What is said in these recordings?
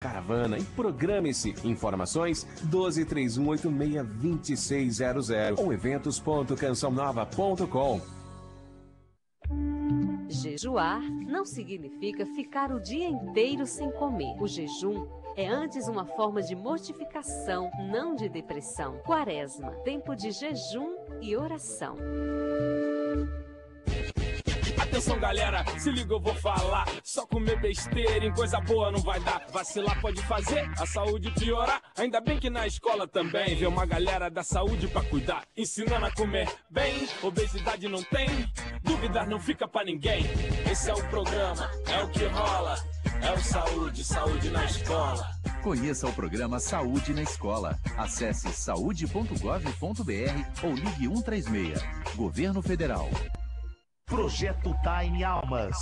Caravana e programe-se. Informações 1231862600 ou eventos.cançãonova.com. Jejuar não significa ficar o dia inteiro sem comer. O jejum é antes uma forma de mortificação, não de depressão. Quaresma, tempo de jejum e oração. Atenção galera, se liga eu vou falar. Só comer besteira em coisa boa não vai dar. Vacilar pode fazer a saúde piorar. Ainda bem que na escola também vê uma galera da saúde pra cuidar, ensinando a comer bem. Obesidade não tem, dúvida não fica pra ninguém. Esse é o programa, é o que rola. É o Saúde, Saúde na Escola. Conheça o programa Saúde na Escola. Acesse saude.gov.br ou ligue 136. Governo Federal. Projeto Time Almas.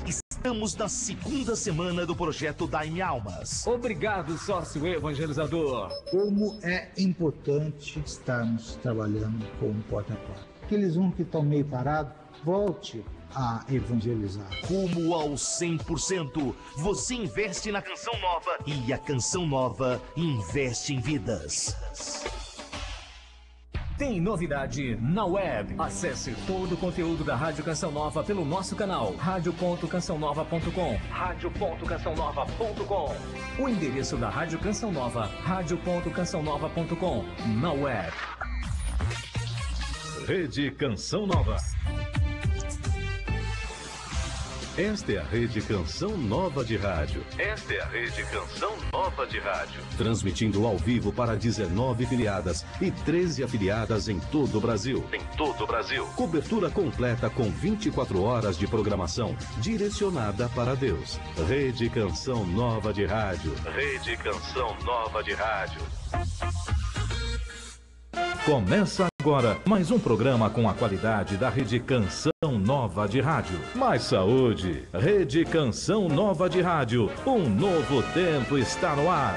Estamos na segunda semana do Projeto Time Almas. Obrigado, sócio evangelizador. Como é importante estarmos trabalhando com o porta a porta. Aqueles que estão meio parados, volte a evangelizar. Rumo ao 100%. Você investe na Canção Nova e a Canção Nova investe em vidas. Tem novidade na web. Acesse todo o conteúdo da Rádio Canção Nova pelo nosso canal radio.cançãonova.com. radio.cançãonova.com. O endereço da Rádio Canção Nova, radio.cançãonova.com, na web. Rede Canção Nova. Esta é a Rede Canção Nova de Rádio. Esta é a Rede Canção Nova de Rádio. Transmitindo ao vivo para 19 filiadas e 13 afiliadas em todo o Brasil. Em todo o Brasil. Cobertura completa com 24 horas de programação direcionada para Deus. Rede Canção Nova de Rádio. Rede Canção Nova de Rádio. Começa agora mais um programa com a qualidade da Rede Canção Nova de Rádio. Mais saúde. Rede Canção Nova de Rádio. Um novo tempo está no ar.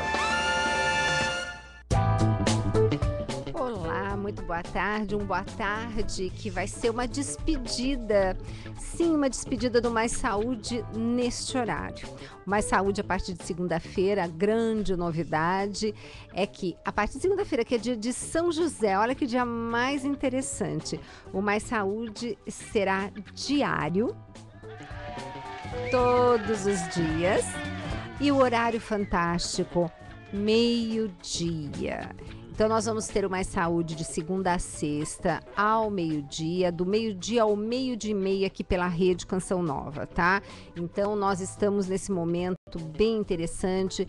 Olá, muito boa tarde. Boa tarde que vai ser uma despedida. Sim, uma despedida do Mais Saúde neste horário. O Mais Saúde a partir de segunda-feira, a grande novidade é que a partir de segunda-feira, que é dia de São José, olha que dia mais interessante. O Mais Saúde será diário, todos os dias, e o horário fantástico, meio-dia. Então nós vamos ter o Mais Saúde de segunda a sexta ao meio-dia, do meio-dia ao meio-dia e meia aqui pela Rede Canção Nova, tá? Então nós estamos nesse momento bem interessante,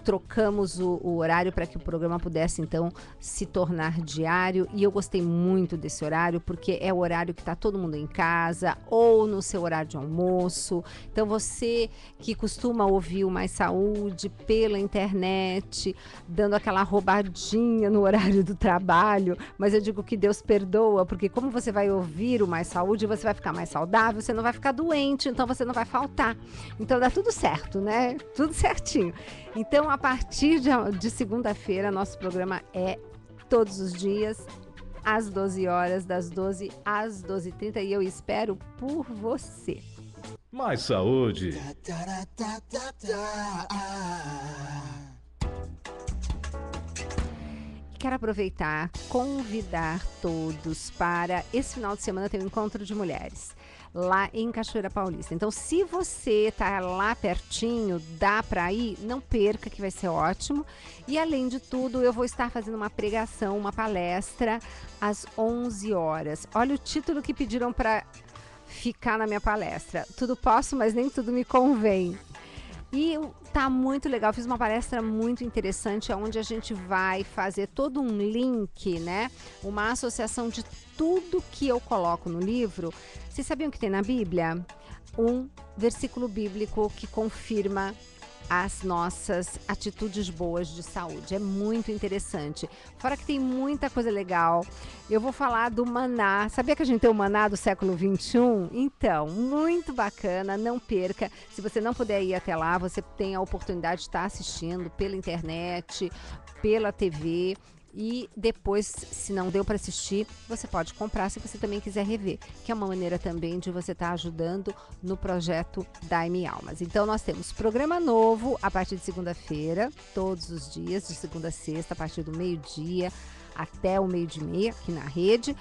trocamos o horário para que o programa pudesse, então, se tornar diário. E eu gostei muito desse horário, porque é o horário que está todo mundo em casa ou no seu horário de almoço. Então, você que costuma ouvir o Mais Saúde pela internet, dando aquela roubadinha no horário do trabalho, mas eu digo que Deus perdoa, porque como você vai ouvir o Mais Saúde, você vai ficar mais saudável, você não vai ficar doente, então você não vai faltar. Então, dá tudo certo, né? Tudo certinho. Então, a partir de segunda-feira, nosso programa é todos os dias, às 12 horas, das 12 às 12h30, e eu espero por você. Mais saúde. Quero aproveitar, convidar todos para esse final de semana ter um encontro de mulheres lá em Cachoeira Paulista. Então, se você tá lá pertinho, dá para ir, não perca, que vai ser ótimo. E além de tudo, eu vou estar fazendo uma pregação, uma palestra às 11 horas. Olha o título que pediram para ficar na minha palestra. Tudo posso, mas nem tudo me convém. E tá muito legal, fiz uma palestra muito interessante, onde a gente vai fazer todo um link, né? Uma associação de tudo que eu coloco no livro. Vocês sabiam que tem na Bíblia um versículo bíblico que confirma as nossas atitudes boas de saúde? É muito interessante. Fora que tem muita coisa legal. Eu vou falar do maná. Sabia que a gente tem o maná do século XXI? Então, muito bacana, não perca. Se você não puder ir até lá, você tem a oportunidade de estar assistindo pela internet, pela TV. E depois, se não deu para assistir, você pode comprar se você também quiser rever, que é uma maneira também de você estar ajudando no projeto Dai-me Almas. Então nós temos programa novo a partir de segunda-feira, todos os dias, de segunda a sexta, a partir do meio-dia até o meio-dia e meia, aqui na rede.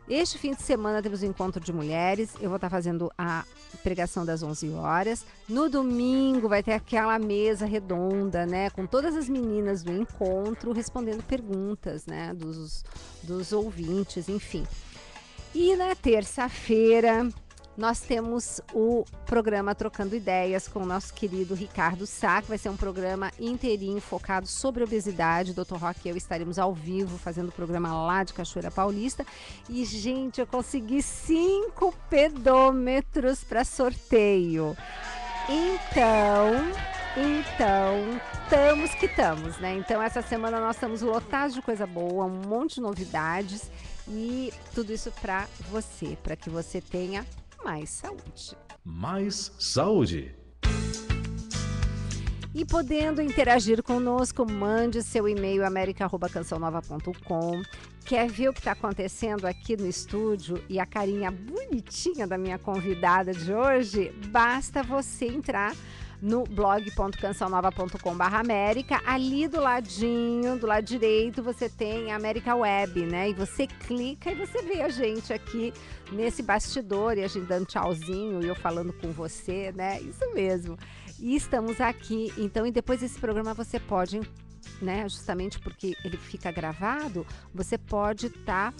Este fim de semana temos o Encontro de Mulheres, eu vou estar fazendo a pregação das 11 horas. No domingo vai ter aquela mesa redonda, né, com todas as meninas do encontro respondendo perguntas, né, dos ouvintes, enfim. E na terça-feira nós temos o programa Trocando Ideias com o nosso querido Ricardo Sá, que vai ser um programa inteirinho focado sobre obesidade. Dr. Roque e eu estaremos ao vivo fazendo o programa lá de Cachoeira Paulista. E, gente, eu consegui 5 pedômetros para sorteio. Então, estamos que estamos, né? Então, essa semana nós estamos lotados de coisa boa, um monte de novidades e tudo isso para você, para que você tenha mais saúde. Mais saúde. E podendo interagir conosco, mande seu e-mail america@cançãonova.com. Quer ver o que está acontecendo aqui no estúdio e a carinha bonitinha da minha convidada de hoje? Basta você entrar no blog.cançãonova.com/América. Ali do ladinho, do lado direito, você tem a América Web, né? E você clica e você vê a gente aqui nesse bastidor, e a gente dando tchauzinho e eu falando com você, né? Isso mesmo. E estamos aqui, então, e depois desse programa você pode, né? Justamente porque ele fica gravado, você pode estar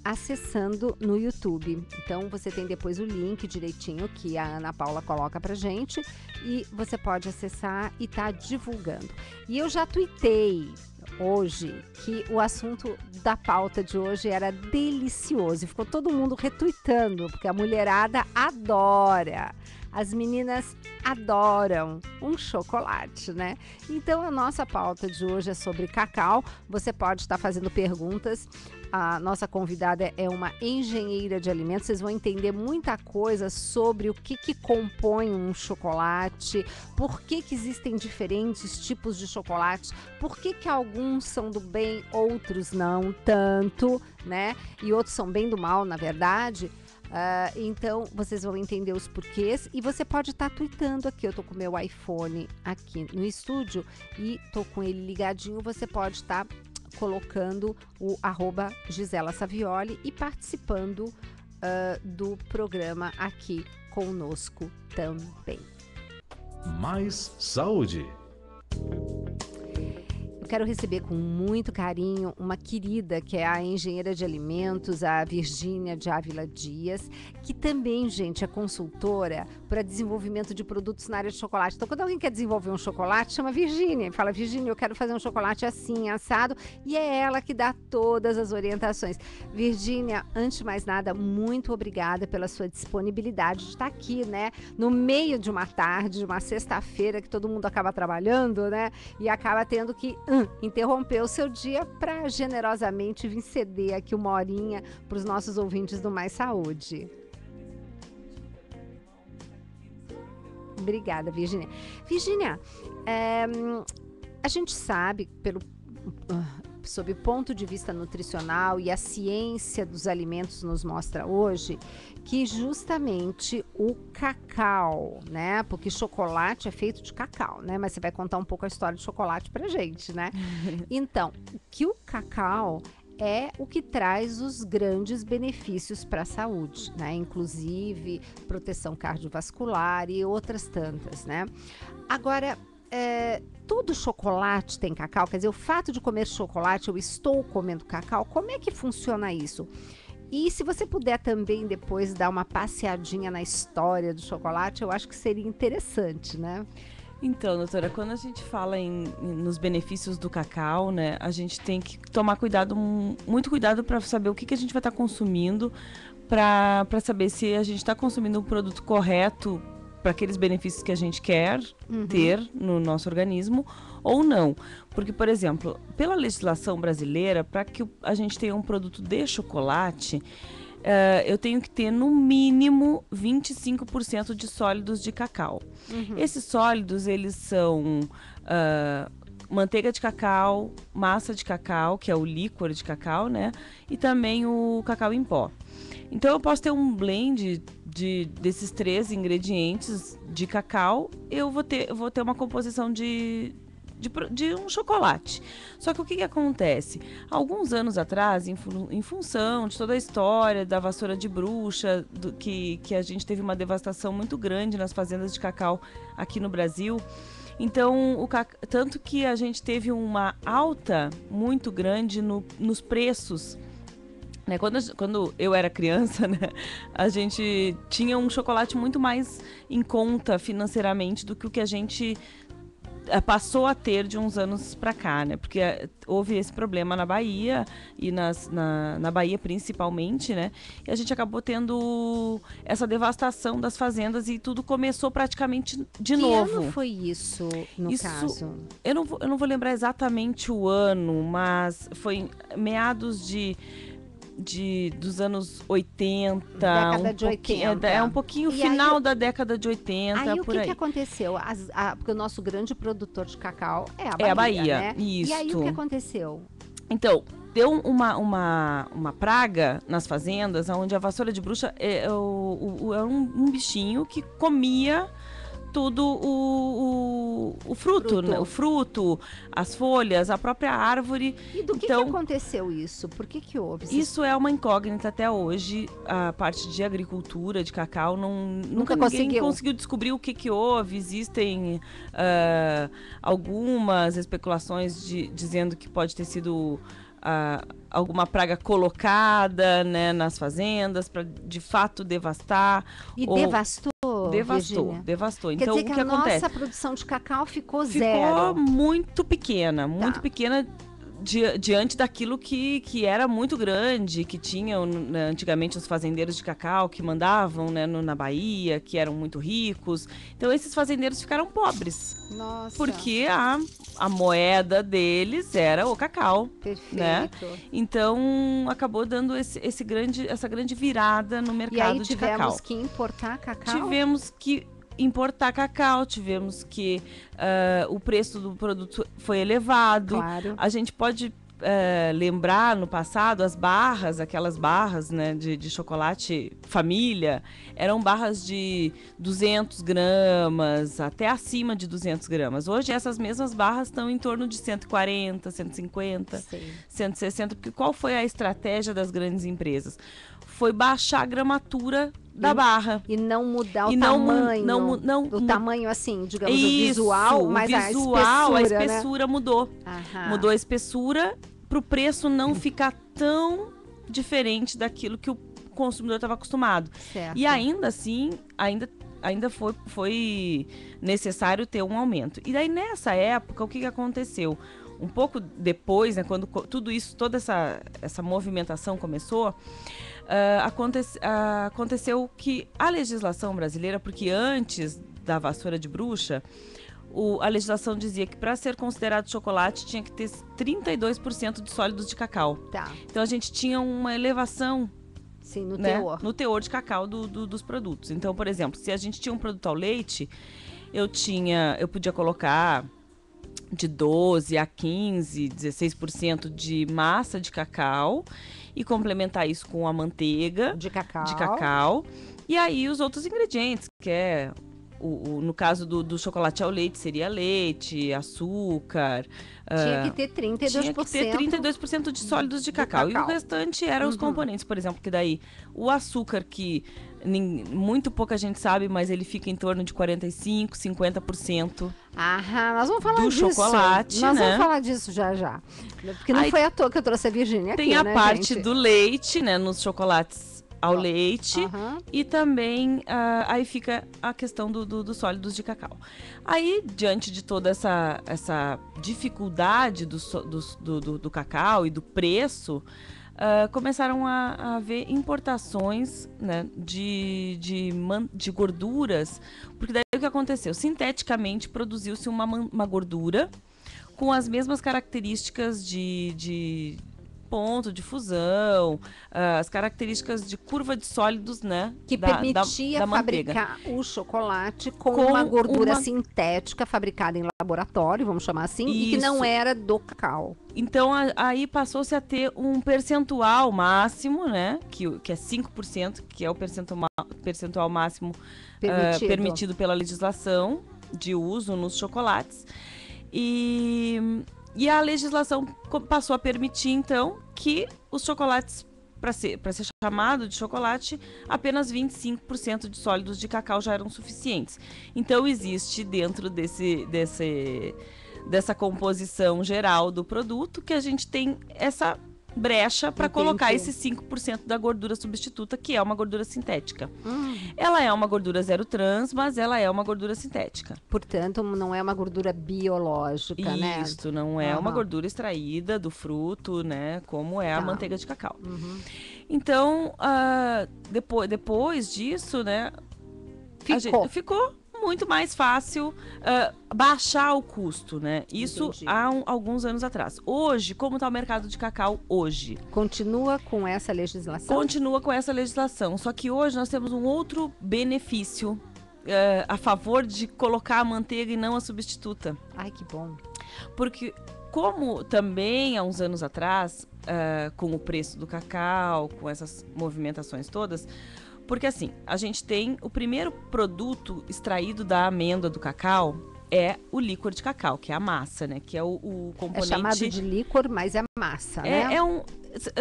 acessando no YouTube. Então você tem depois o link direitinho que a Ana Paula coloca pra gente e você pode acessar e tá divulgando. E eu já tuitei hoje que o assunto da pauta de hoje era delicioso e ficou todo mundo retuitando, porque a mulherada adora. As meninas adoram um chocolate, né? Então a nossa pauta de hoje é sobre cacau. Você pode estar fazendo perguntas. A nossa convidada é uma engenheira de alimentos. Vocês vão entender muita coisa sobre o que compõe um chocolate, por que existem diferentes tipos de chocolates, por que alguns são do bem, outros não tanto, né? E outros são bem do mal, na verdade. Então vocês vão entender os porquês e você pode estar tweetando aqui. Eu tô com o meu iPhone aqui no estúdio e tô com ele ligadinho. Você pode estar colocando o @Gisela Savioli e participando do programa aqui conosco também. Mais saúde. Quero receber com muito carinho uma querida que é a engenheira de alimentos, a Virgínia de Ávila Dias, que também, gente, é consultora para desenvolvimento de produtos na área de chocolate. Então, quando alguém quer desenvolver um chocolate, chama Virgínia e fala: Virgínia, eu quero fazer um chocolate assim, assado, e é ela que dá todas as orientações. Virgínia, antes de mais nada, muito obrigada pela sua disponibilidade de estar aqui, né? No meio de uma tarde, de uma sexta-feira, que todo mundo acaba trabalhando, né? E acaba tendo que interromper o seu dia para generosamente vir ceder aqui uma horinha para os nossos ouvintes do Mais Saúde. Obrigada, Virgínia. Virgínia, a gente sabe, sob o ponto de vista nutricional, e a ciência dos alimentos nos mostra hoje, que justamente o cacau, né? Porque chocolate é feito de cacau, né? Mas você vai contar um pouco a história do chocolate pra gente, né? Então, que o cacau é o que traz os grandes benefícios para a saúde, né? Inclusive proteção cardiovascular e outras tantas, né? Agora, todo chocolate tem cacau? Quer dizer, o fato de comer chocolate, eu estou comendo cacau, como é que funciona isso? E se você puder também depois dar uma passeadinha na história do chocolate, eu acho que seria interessante, né? Então, doutora, quando a gente fala nos benefícios do cacau, né, a gente tem que tomar cuidado, muito cuidado para saber o que a gente vai estar consumindo, para saber se a gente está consumindo um produto correto para aqueles benefícios que a gente quer ter no nosso organismo ou não. Porque, por exemplo, pela legislação brasileira, para que a gente tenha um produto de chocolate, eu tenho que ter no mínimo 25% de sólidos de cacau. Esses sólidos, eles são manteiga de cacau, massa de cacau, que é o líquor de cacau, né? E também o cacau em pó. Então eu posso ter um blend desses 3 ingredientes de cacau, eu vou ter uma composição de um chocolate. Só que o que acontece? Alguns anos atrás, em função de toda a história da vassoura de bruxa, que a gente teve uma devastação muito grande nas fazendas de cacau aqui no Brasil, então, tanto que a gente teve uma alta muito grande nos preços. Né? Quando eu era criança, né, a gente tinha um chocolate muito mais em conta financeiramente do que o que a gente passou a ter de uns anos para cá, né? Porque houve esse problema na Bahia e na Bahia principalmente, né? E a gente acabou tendo essa devastação das fazendas e tudo começou praticamente de novo. Que ano foi isso, no caso? Eu não vou lembrar exatamente o ano, mas foi meados dos anos 80. Década de 80. Um pouquinho final da década de 80, aí por aí. O que aconteceu? Porque o nosso grande produtor de cacau é a Bahia, né? Isso. E aí o que aconteceu? Então, deu uma praga nas fazendas, onde a vassoura de bruxa é um bichinho que comia tudo o fruto, né? O fruto, as folhas, a própria árvore. E do que aconteceu isso? Por que houve isso? Isso é uma incógnita até hoje. A parte de agricultura, de cacau, nunca ninguém conseguiu descobrir o que houve. Existem algumas especulações dizendo que pode ter sido alguma praga colocada, né, nas fazendas para de fato devastar. E devastou? Devastou. Quer Então, dizer que o que a acontece? nossa produção de cacau ficou zero. Ficou muito pequena, diante daquilo que era muito grande, que tinham, né, antigamente os fazendeiros de cacau que mandavam, né, na Bahia, que eram muito ricos. Então esses fazendeiros ficaram pobres. Nossa. Porque a moeda deles era o cacau. Perfeito. Né? Então acabou dando essa grande virada no mercado de cacau. E aí tivemos que importar cacau? Tivemos que importar cacau, tivemos que o preço do produto foi elevado. Claro. A gente pode lembrar no passado aquelas barras, né, de chocolate família, eram barras de 200 gramas, até acima de 200 gramas. Hoje essas mesmas barras estão em torno de 140, 150, Sim. 160, porque qual foi a estratégia das grandes empresas? Foi baixar a gramatura da barra. E não mudar o tamanho. O tamanho, assim, digamos, o visual, mas a espessura, né? Mudou. Aham. Mudou a espessura para o preço não ficar tão diferente daquilo que o consumidor estava acostumado. Certo. E ainda assim, ainda foi necessário ter um aumento. E daí, nessa época, o que aconteceu? Um pouco depois, né, quando tudo isso, toda essa movimentação começou, aconteceu que a legislação brasileira, porque antes da vassoura de bruxa, a legislação dizia que para ser considerado chocolate tinha que ter 32% de sólidos de cacau. Tá. Então a gente tinha uma elevação, sim, no né, teor. No teor de cacau dos produtos. Então, por exemplo, se a gente tinha um produto ao leite, eu podia colocar de 12 a 15, 16% de massa de cacau e complementar isso com a manteiga de cacau. E aí os outros ingredientes, que é no caso do chocolate ao leite, seria leite, açúcar. Tinha que ter 32%. Tinha que ter 32% de sólidos de cacau. E o restante eram os componentes. Por exemplo, que daí o açúcar, que muito pouca gente sabe, mas ele fica em torno de 45%, 50%. Nós vamos falar disso. Do chocolate, Nós né? vamos falar disso já. Porque não foi à toa que eu trouxe a Virgínia aqui, tem a né, parte gente? do leite, né, nos chocolates ao leite, e também aí fica a questão dos sólidos de cacau. Aí, diante de toda essa dificuldade do cacau e do preço, começaram a haver importações, né, de gorduras, porque daí o que aconteceu? Sinteticamente produziu-se uma gordura com as mesmas características de ponto de fusão, as características de curva de sólidos, né? Que permitia fabricar o chocolate com uma gordura sintética fabricada em laboratório, vamos chamar assim, e que não era do cacau. Então, aí passou-se a ter um percentual máximo, né? Que é 5%, que é o percentual máximo permitido pela legislação de uso nos chocolates. E a legislação passou a permitir, então, que os chocolates, para ser chamado de chocolate, apenas 25% de sólidos de cacau já eram suficientes. Então, existe dentro dessa composição geral do produto que a gente tem essa brecha para colocar esse 5% da gordura substituta, que é uma gordura sintética. Ela é uma gordura zero trans, mas ela é uma gordura sintética. Portanto, não é uma gordura biológica, né? Isso, não é uma gordura extraída do fruto, né? Como é a manteiga de cacau. Então, depois disso, né? Ficou muito mais fácil baixar o custo, né? Isso há alguns anos atrás. Hoje, como está o mercado de cacau hoje? Continua com essa legislação? Continua com essa legislação, só que hoje nós temos um outro benefício a favor de colocar a manteiga e não a substituta. Ai, que bom. Porque como também há uns anos atrás, com o preço do cacau, com essas movimentações todas, porque assim, a gente tem o primeiro produto extraído da amêndoa do cacau é o líquor de cacau, que é a massa, né? Que é o componente... É chamado de líquor, mas é massa, né?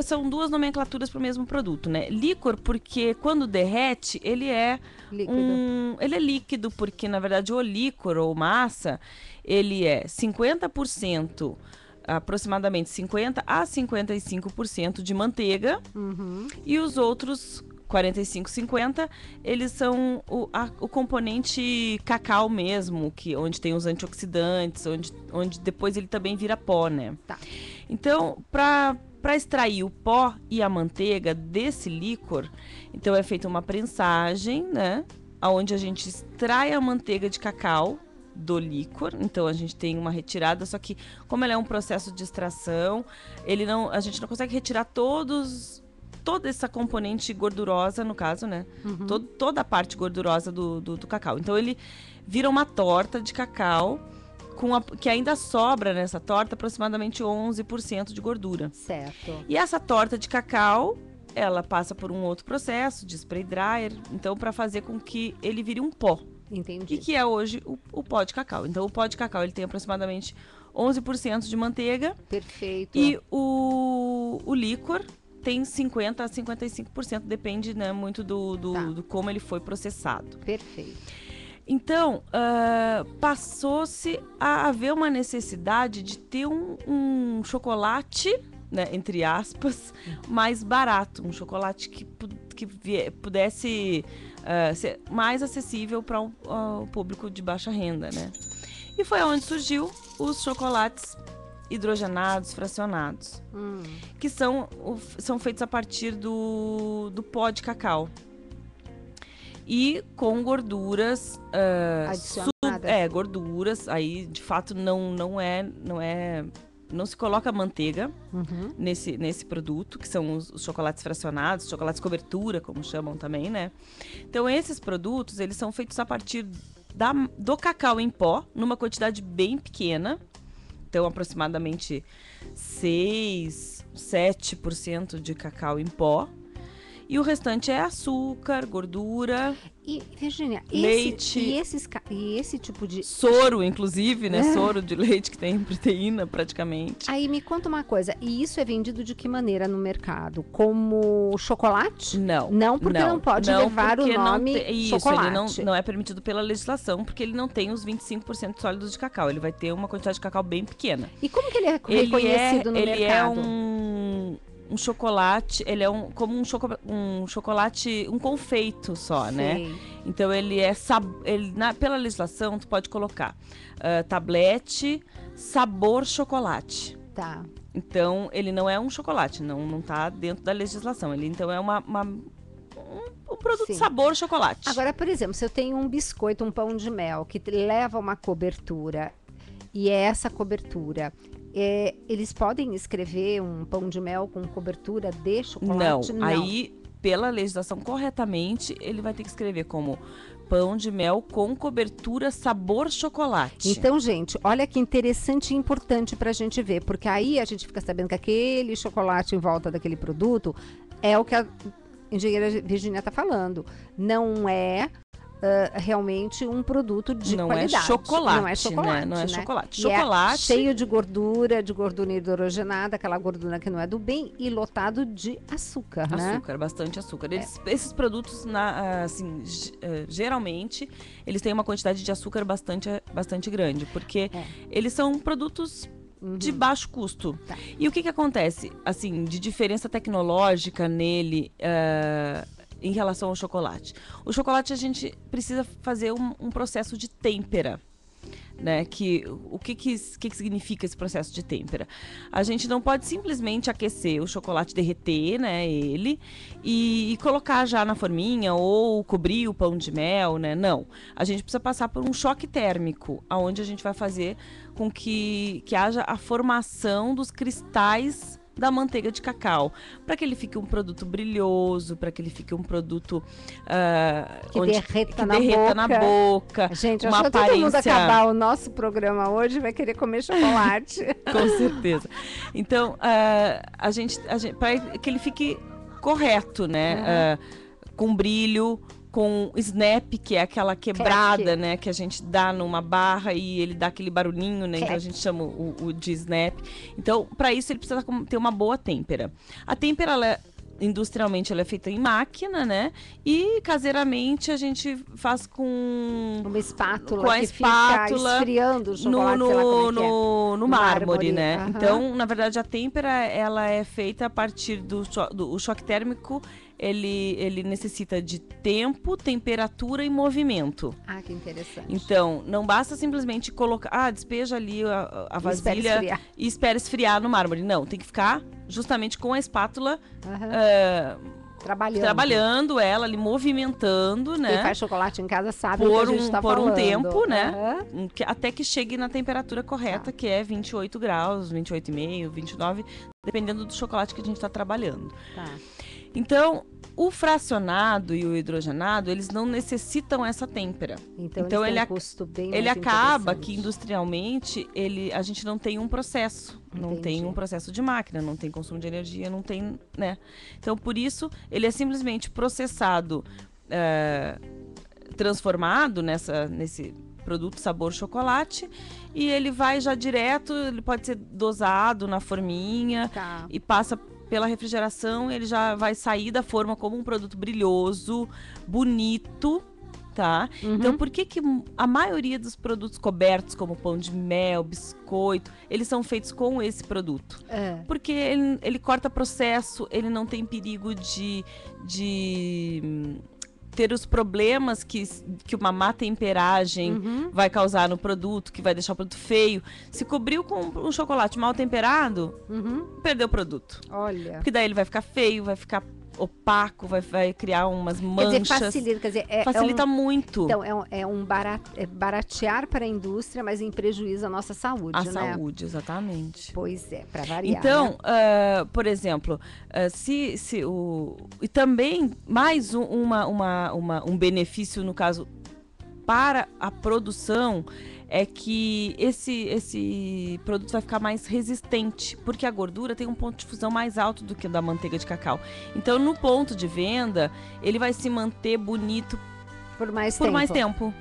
São duas nomenclaturas para o mesmo produto, né? Líquor porque quando derrete, ele é líquido. Ele é líquido porque, na verdade, o líquor ou massa, ele é 50%, aproximadamente 50% a 55% de manteiga, e os outros 45-50, eles são o componente cacau mesmo, onde tem os antioxidantes, onde depois ele também vira pó, né? Tá. Então, para extrair o pó e a manteiga desse líquor, então é feita uma prensagem, né? Onde a gente extrai a manteiga de cacau do líquor, então a gente tem uma retirada, só que como ela é um processo de extração, a gente não consegue retirar toda essa componente gordurosa, no caso, né? Toda a parte gordurosa do cacau. Então, ele vira uma torta de cacau, que ainda sobra nessa torta aproximadamente 11% de gordura. Certo. E essa torta de cacau, ela passa por um outro processo de spray dryer, então, para fazer com que ele vire um pó. Entendi. E que é hoje o pó de cacau. Então, o pó de cacau, ele tem aproximadamente 11% de manteiga. Perfeito. E o líquor tem 50% a 55%, depende, né, muito do como ele foi processado. Perfeito. Então, passou-se a haver uma necessidade de ter um chocolate, né, entre aspas, mais barato. Um chocolate que pudesse ser mais acessível para o público de baixa renda, né? E foi onde surgiu os chocolates hidrogenados, fracionados, que são feitos a partir do pó de cacau e com gorduras adicionadas. Gorduras, aí de fato não se coloca manteiga nesse produto, que são os chocolates fracionados, chocolates cobertura, como chamam também, né? Então esses produtos, eles são feitos a partir do cacau em pó, numa quantidade bem pequena. Então, aproximadamente 6, 7% de cacau em pó. E o restante é açúcar, gordura, e, Virgínia, leite. E esse tipo de... Soro, inclusive, né? Soro de leite, que tem proteína, praticamente. Aí, me conta uma coisa. E isso é vendido de que maneira no mercado? Como chocolate? Não. Não, porque não pode levar o nome chocolate. Ele não é permitido pela legislação, porque ele não tem os 25% de sólidos de cacau. Ele vai ter uma quantidade de cacau bem pequena. E como que ele é reconhecido no mercado? Ele é um chocolate, ele é como um chocolate, um confeito só, né? Então ele é pela legislação tu pode colocar tablete, sabor chocolate. Tá. Então ele não é um chocolate, não tá dentro da legislação. Ele então é um produto sabor chocolate. Agora, por exemplo, se eu tenho um biscoito, um pão de mel que leva uma cobertura, e essa cobertura eles podem escrever um pão de mel com cobertura de chocolate? Não. Aí, pela legislação, corretamente, ele vai ter que escrever como pão de mel com cobertura sabor chocolate. Então, gente, olha que interessante e importante pra gente ver, porque aí a gente fica sabendo que aquele chocolate em volta daquele produto é o que a engenheira Virgínia tá falando. Não é realmente um produto de qualidade. Não é chocolate, não é chocolate, né? Não é né? chocolate. E Chocolate... é cheio de gordura hidrogenada, aquela gordura que não é do bem, e lotado de açúcar, né? Açúcar, bastante açúcar. Esses produtos, assim, geralmente, eles têm uma quantidade de açúcar bastante grande, porque eles são produtos de baixo custo. Tá. E o que acontece, assim, de diferença tecnológica nele... em relação ao chocolate. O chocolate a gente precisa fazer um processo de têmpera, né? O que significa esse processo de têmpera? A gente não pode simplesmente aquecer o chocolate, derreter, né, ele e colocar já na forminha ou cobrir o pão de mel, né? Não. A gente precisa passar por um choque térmico, onde a gente vai fazer com que haja a formação dos cristais da manteiga de cacau, para que ele fique um produto brilhoso, para que ele fique um produto que derreta na boca. Gente, uma acho que aparência... todo mundo acabar o nosso programa hoje vai querer comer chocolate. Com certeza. Então, para que ele fique correto, né? Com brilho, com snap, que é aquela quebrada, né, que a gente dá numa barra e ele dá aquele barulhinho, né, então a gente chama o de snap. Então, para isso ele precisa ter uma boa têmpera. A têmpera, industrialmente, ela é feita em máquina, né, e caseiramente a gente faz com uma espátula, com a espátula fica esfriando o chocolate, no mármore, né. Então, na verdade, a têmpera, ela é feita a partir do choque térmico. Ele necessita de tempo, temperatura e movimento. Ah, que interessante. Então, não basta simplesmente colocar, despeja ali a vasilha e espera esfriar no mármore. Não, tem que ficar justamente com a espátula trabalhando ela ali, movimentando, né? Quem faz chocolate em casa sabe o que a gente tá falando. Por um tempo, né? Até que chegue na temperatura correta, que é 28 graus, 28,5, 29, dependendo do chocolate que a gente está trabalhando. Tá. Então, o fracionado e o hidrogenado, eles não necessitam essa têmpera. Então ele custo bem ele acaba que industrialmente a gente não tem um processo, não tem um processo de máquina, não tem consumo de energia, não tem, né? Então, por isso, ele é simplesmente processado, transformado nesse produto sabor chocolate, e ele vai já direto, ele pode ser dosado na forminha e passa pela refrigeração, ele já vai sair da forma como um produto brilhoso, bonito, tá? Então, por que a maioria dos produtos cobertos, como pão de mel, biscoito, eles são feitos com esse produto? Porque ele corta processo, ele não tem perigo de ter os problemas que uma má temperagem vai causar no produto, que vai deixar o produto feio. Se cobriu com um chocolate mal temperado, perdeu o produto. Olha. Porque daí ele vai ficar feio, vai ficar opaco, vai criar umas manchas. Facilita muito. Então, baratear para a indústria, mas em prejuízo à nossa saúde, né? Saúde, exatamente. Pois é, para variar. Então, né? Por exemplo, e também mais um benefício, no caso, para a produção, é que esse produto vai ficar mais resistente, porque a gordura tem um ponto de fusão mais alto do que o da manteiga de cacau. Então, no ponto de venda, ele vai se manter bonito por mais tempo.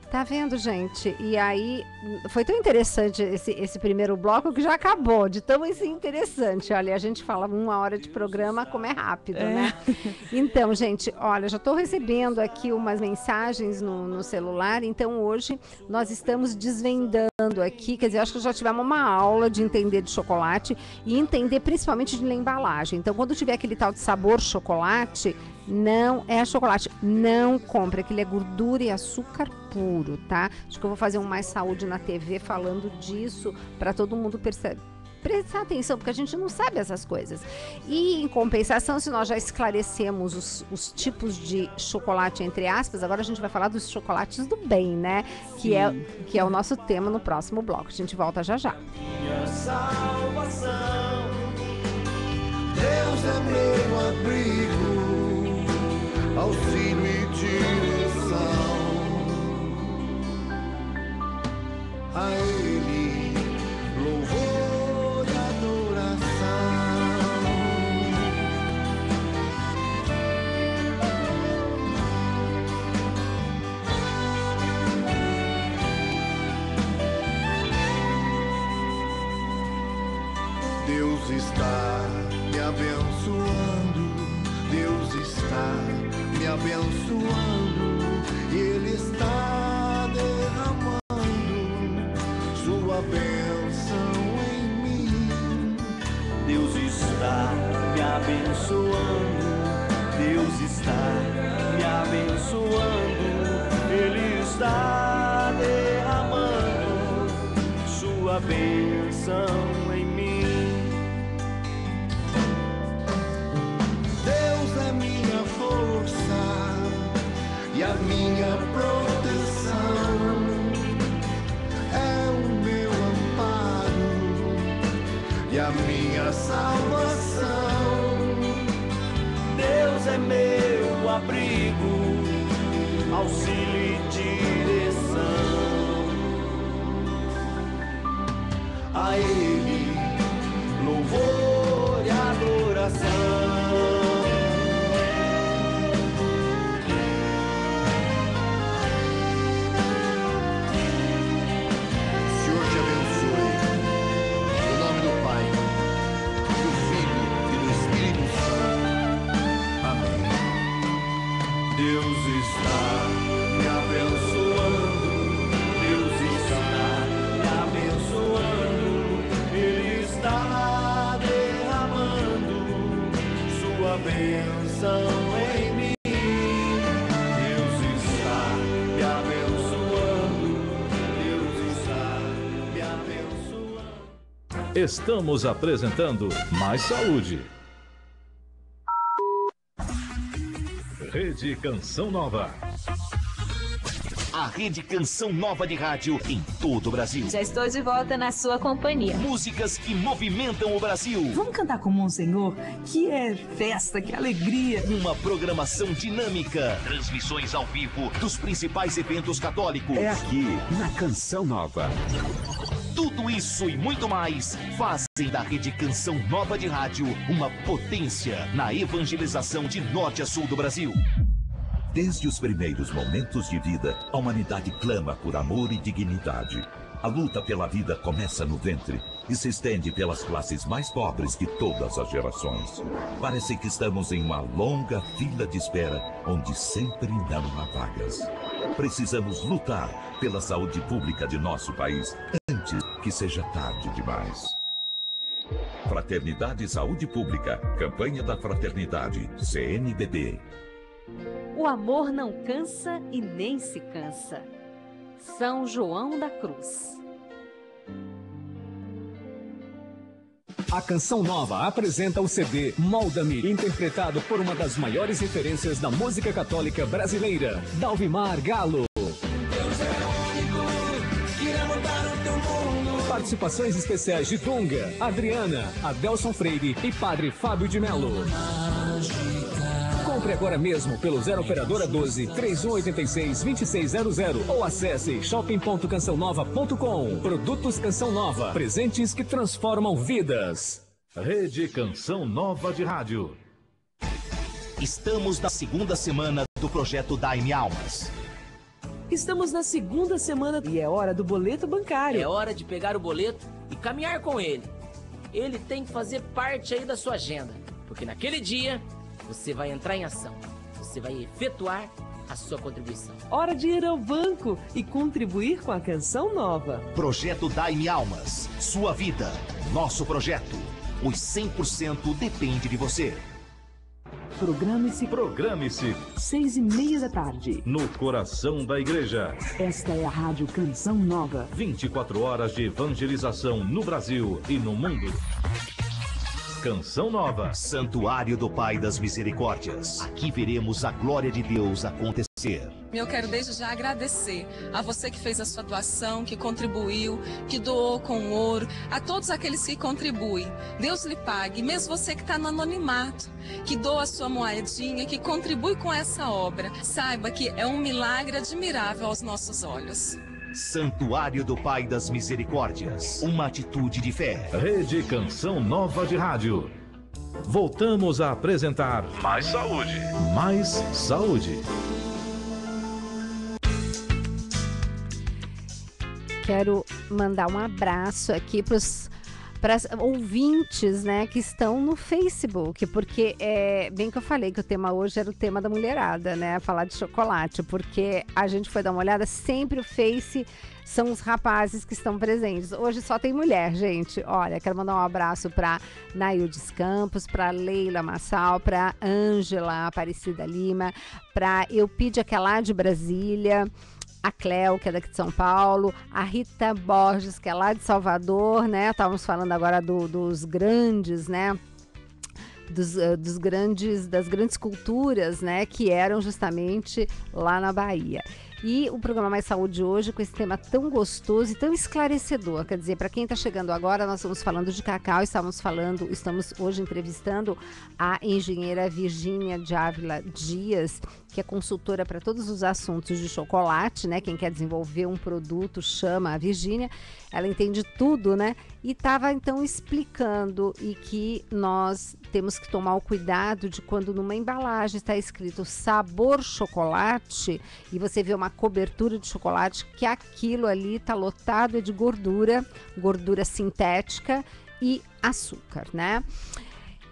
Tá vendo, gente? E aí, foi tão interessante esse primeiro bloco que já acabou, de tão interessante. Olha, a gente fala 1 hora de programa, como é rápido, né? Então, gente, olha, já estou recebendo aqui umas mensagens no celular, então hoje nós estamos desvendando aqui, quer dizer, acho que já tivemos uma aula de entender de chocolate e entender principalmente de embalagem. Então, quando tiver aquele tal de sabor chocolate, não é chocolate, não compre, aquilo é gordura e açúcar puro, tá? Acho que eu vou fazer um Mais Saúde na TV falando disso para todo mundo prestar atenção, porque a gente não sabe essas coisas. E em compensação, se nós já esclarecemos os tipos de chocolate, entre aspas, agora a gente vai falar dos chocolates do bem, né? Que é o nosso tema no próximo bloco. A gente volta já já. salvação. Deus é meu abrigo, auxílio e direção. A Ele louvor e adoração. Deus está me abençoando, Deus está me abençoando, Ele está derramando sua bênção em mim. Deus está me abençoando, Deus está me abençoando, Ele está derramando sua bênção em mim. Deus é minha força e a minha proteção, é o meu amparo e a minha salvação. Deus é meu abrigo, auxílio e direção. A Ele louvor e adoração. Deus está me abençoando, Deus está me abençoando, Ele está derramando sua bênção em mim. Deus está me abençoando, Deus está me abençoando. Estamos apresentando Mais Saúde. Rede Canção Nova. A Rede Canção Nova de rádio em todo o Brasil. Já estou de volta na sua companhia. Músicas que movimentam o Brasil. Vamos cantar com Monsenhor? Que é festa, que alegria. Uma programação dinâmica. Transmissões ao vivo dos principais eventos católicos. É aqui, na Canção Nova. Tudo isso e muito mais fazem da Rede Canção Nova de rádio uma potência na evangelização de norte a sul do Brasil. Desde os primeiros momentos de vida, a humanidade clama por amor e dignidade. A luta pela vida começa no ventre e se estende pelas classes mais pobres de todas as gerações. Parece que estamos em uma longa fila de espera, onde sempre não há vagas. Precisamos lutar pela saúde pública de nosso país, antes que seja tarde demais. Fraternidade e Saúde Pública, Campanha da Fraternidade, CNBB. O amor não cansa e nem se cansa. São João da Cruz. A Canção Nova apresenta o CD Molda-me, interpretado por uma das maiores referências da música católica brasileira, Dalvimar Galo. Deus é único, que irá mudar o teu mundo. Participações especiais de Dunga, Adriana, Adelson Freire e Padre Fábio de Melo. Compre agora mesmo pelo 0 Operadora 12 3186 2600 ou acesse shopping.cançãonova.com. Produtos Canção Nova, presentes que transformam vidas. Rede Canção Nova de rádio. Estamos na segunda semana do projeto Dai-me Almas. Estamos na segunda semana e é hora do boleto bancário. É hora de pegar o boleto e caminhar com ele. Ele tem que fazer parte aí da sua agenda, porque naquele dia você vai entrar em ação, você vai efetuar a sua contribuição. Hora de ir ao banco e contribuir com a Canção Nova. Projeto Dai-me Almas. Sua vida, nosso projeto. Os 100% depende de você. Programe-se. Programe-se. 6:30 da tarde. No coração da igreja. Esta é a Rádio Canção Nova. 24 horas de evangelização no Brasil e no mundo. Canção Nova. Santuário do Pai das Misericórdias. Aqui veremos a glória de Deus acontecer acontecer. Eu quero desde já agradecer a você que fez a sua doação, que contribuiu, que doou com ouro, a todos aqueles que contribuem. Deus lhe pague, mesmo você que está no anonimato, que doa a sua moedinha, que contribui com essa obra. Saiba que é um milagre admirável aos nossos olhos. Santuário do Pai das Misericórdias. Uma atitude de fé. Rede Canção Nova de Rádio. Voltamos a apresentar Mais Saúde. Mais Saúde. Quero mandar um abraço aqui para os ouvintes, né, que estão no Facebook, porque bem que eu falei que o tema hoje era o tema da mulherada, né, falar de chocolate, porque a gente foi dar uma olhada, sempre o Face são os rapazes que estão presentes. Hoje só tem mulher, gente. Olha, quero mandar um abraço para Naildes Campos, para Leila Massal, para Ângela Aparecida Lima, para Eupídia, que é lá de Brasília, a Cleo, que é daqui de São Paulo, a Rita Borges, que é lá de Salvador, né? Estávamos falando agora dos grandes, né? Das grandes culturas, né? Que eram justamente lá na Bahia. E o programa Mais Saúde hoje com esse tema tão gostoso e tão esclarecedor. Quer dizer, para quem está chegando agora, nós estamos falando de cacau, estamos hoje entrevistando a engenheira Virgínia de Ávila Dias, que é consultora para todos os assuntos de chocolate, né? Quem quer desenvolver um produto chama a Virgínia, ela entende tudo, né? E estava então explicando e que nós temos que tomar o cuidado de quando numa embalagem está escrito sabor chocolate e você vê uma cobertura de chocolate, que aquilo ali está lotado de gordura sintética e açúcar, né?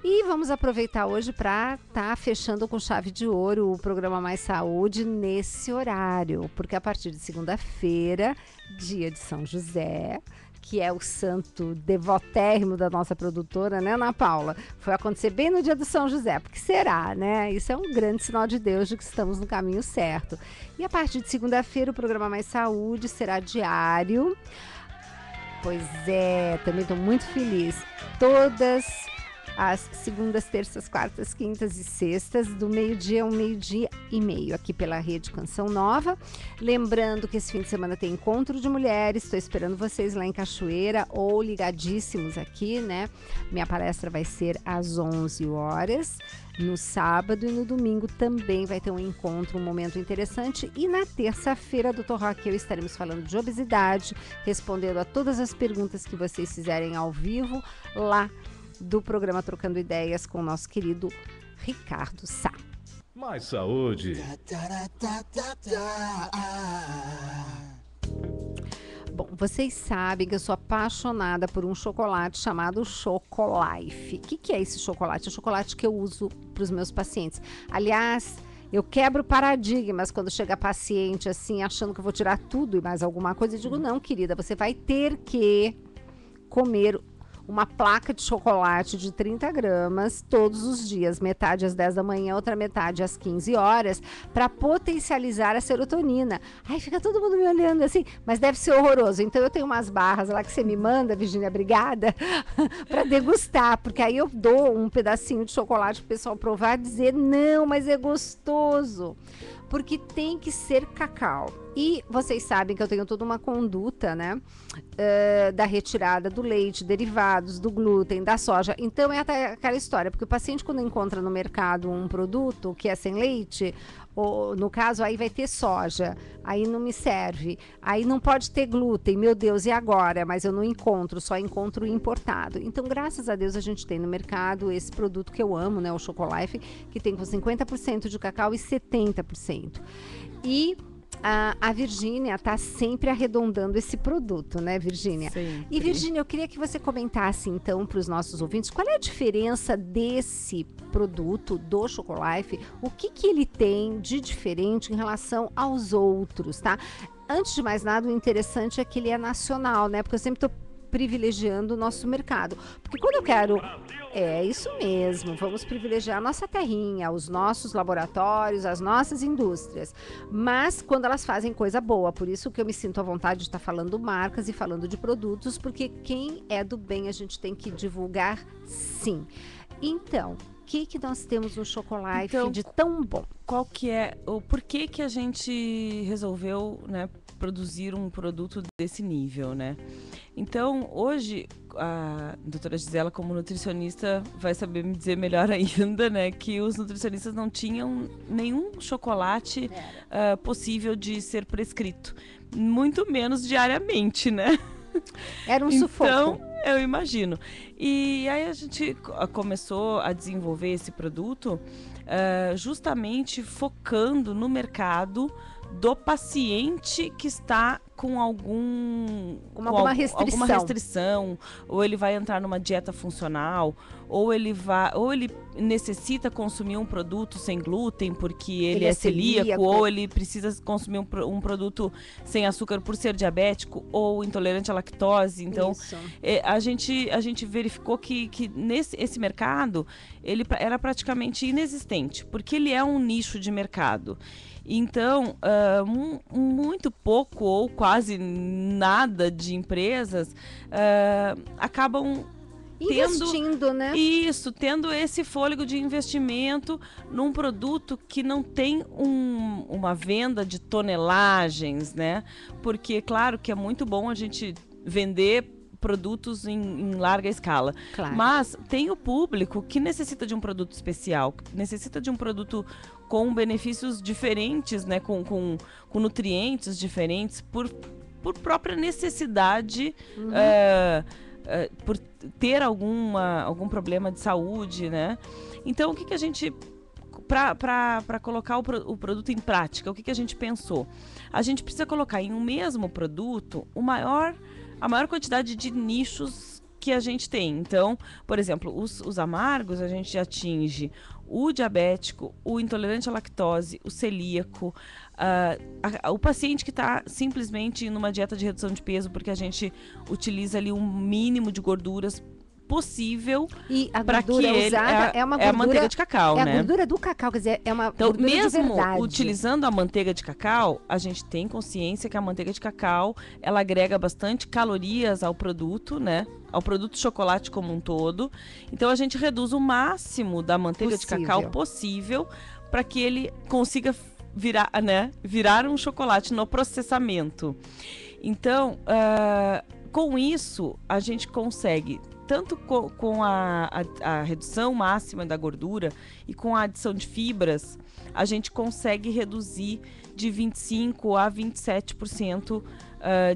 E vamos aproveitar hoje para estar fechando com chave de ouro o programa Mais Saúde nesse horário, porque a partir de segunda-feira, dia de São José, que é o santo devotérrimo da nossa produtora, né, Ana Paula? Foi acontecer bem no dia do São José, porque será, né? Isso é um grande sinal de Deus de que estamos no caminho certo. E a partir de segunda-feira o programa Mais Saúde será diário. Pois é, também estou muito feliz. Todas às segundas, terças, quartas, quintas e sextas, do meio-dia ao meio-dia e meio, aqui pela Rede Canção Nova. Lembrando que esse fim de semana tem encontro de mulheres, estou esperando vocês lá em Cachoeira ou ligadíssimos aqui, né? Minha palestra vai ser às 11 horas, no sábado, e no domingo também vai ter um encontro, um momento interessante. E na terça-feira, Dr. Roque e eu estaremos falando de obesidade, respondendo a todas as perguntas que vocês fizerem ao vivo lá do programa Trocando Ideias com o nosso querido Ricardo Sá. Mais Saúde. Bom, vocês sabem que eu sou apaixonada por um chocolate chamado Chocolife. O que é esse chocolate? É o chocolate que eu uso para os meus pacientes. Aliás, eu quebro paradigmas quando chega paciente assim, achando que eu vou tirar tudo e mais alguma coisa. Eu digo, não, querida, você vai ter que comer uma placa de chocolate de 30 gramas todos os dias, metade às 10 da manhã, outra metade às 15 horas, para potencializar a serotonina. Aí fica todo mundo me olhando assim, mas deve ser horroroso. Então eu tenho umas barras lá que você me manda, Virgínia, obrigada, para degustar, porque aí eu dou um pedacinho de chocolate pro pessoal provar e dizer, não, mas é gostoso. Porque tem que ser cacau. E vocês sabem que eu tenho toda uma conduta, né? Da retirada do leite, derivados, do glúten, da soja. Então é até aquela história, porque o paciente quando encontra no mercado um produto que é sem leite, ou no caso aí vai ter soja, aí não me serve, aí não pode ter glúten, meu Deus, e agora? Mas eu não encontro, só encontro importado. Então graças a Deus a gente tem no mercado esse produto que eu amo, né? O Chocolife, que tem com 50% de cacau e 70%. E a Virgínia está sempre arredondando esse produto, né, Virgínia? Sempre. E, Virgínia, eu queria que você comentasse, então, para os nossos ouvintes, qual é a diferença desse produto, do Chocolife, o que ele tem de diferente em relação aos outros, tá? Antes de mais nada, o interessante é que ele é nacional, né? Porque eu sempre estou privilegiando o nosso mercado. Porque quando eu quero... É isso mesmo, vamos privilegiar a nossa terrinha, os nossos laboratórios, as nossas indústrias. Mas quando elas fazem coisa boa, por isso que eu me sinto à vontade de estar falando marcas e falando de produtos, porque quem é do bem a gente tem que divulgar sim. Então, que nós temos no Chocolate Então, de tão bom? Qual que é o porquê que a gente resolveu, né, produzir um produto desse nível, né? Então, hoje, a doutora Gisela, como nutricionista, vai saber me dizer melhor ainda, né? Que os nutricionistas não tinham nenhum chocolate possível de ser prescrito. Muito menos diariamente, né? Era um sufoco. Então, eu imagino. E aí a gente começou a desenvolver esse produto justamente focando no mercado do paciente que está com alguma restrição, ou ele vai entrar numa dieta funcional, ou ele necessita consumir um produto sem glúten porque ele é celíaco, ou ele precisa consumir um produto sem açúcar por ser diabético ou intolerante à lactose. Então, a gente verificou que esse mercado ele era praticamente inexistente, porque ele é um nicho de mercado. Então, muito pouco ou quase nada de empresas acabam investindo, né? Isso, tendo esse fôlego de investimento num produto que não tem uma venda de tonelagens, né? Porque, claro, que é muito bom a gente vender produtos em larga escala. Claro. Mas tem o público que necessita de um produto especial, que necessita de um produto com benefícios diferentes, né? Com nutrientes diferentes, por própria necessidade, por ter algum problema de saúde, né? Então, o que a gente... Para colocar o produto em prática, o que a gente pensou? A gente precisa colocar em um mesmo produto a maior quantidade de nichos que a gente tem. Então, por exemplo, os amargos a gente atinge o diabético, o intolerante à lactose, o celíaco, o paciente que está simplesmente numa dieta de redução de peso, porque a gente utiliza ali um mínimo de gorduras possível. E a para que gordura ele usada é uma gordura, a manteiga de cacau, né? É a gordura do cacau, quer dizer, é uma gordura de verdade. Então, mesmo utilizando a manteiga de cacau, a gente tem consciência que a manteiga de cacau, ela agrega bastante calorias ao produto, né? Ao produto chocolate como um todo. Então, a gente reduz o máximo da manteiga de cacau possível para que ele consiga virar um chocolate no processamento. Então, com isso, a gente consegue, tanto com a redução máxima da gordura e com a adição de fibras, a gente consegue reduzir de 25% a 27%